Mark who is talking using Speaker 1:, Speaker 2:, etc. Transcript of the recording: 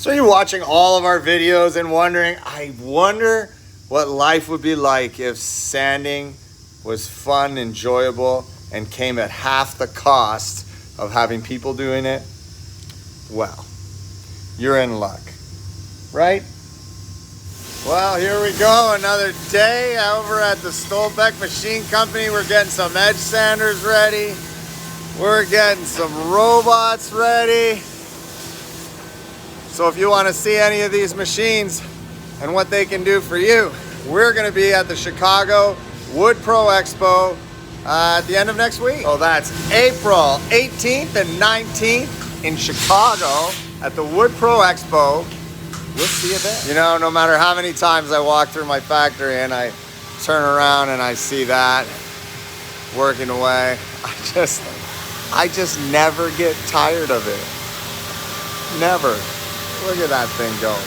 Speaker 1: So you're watching all of our videos and wondering, I wonder what life would be like if sanding was fun, enjoyable, and came at half the cost of having people doing it. Well, you're in luck, right? Well, here we go, another day over at the Schaumburg Machine Company. We're getting some edge sanders ready. We're getting some robots ready. So if you want to see any of these machines and what they can do for you, we're going to be at the Chicago Wood Pro Expo at the end of next week. So that's April 18th and 19th in Chicago at the Wood Pro Expo. We'll see you there. You know, no matter how many times I walk through my factory and I turn around and I see that working away, I just never get tired of it. Never. Look at that thing going.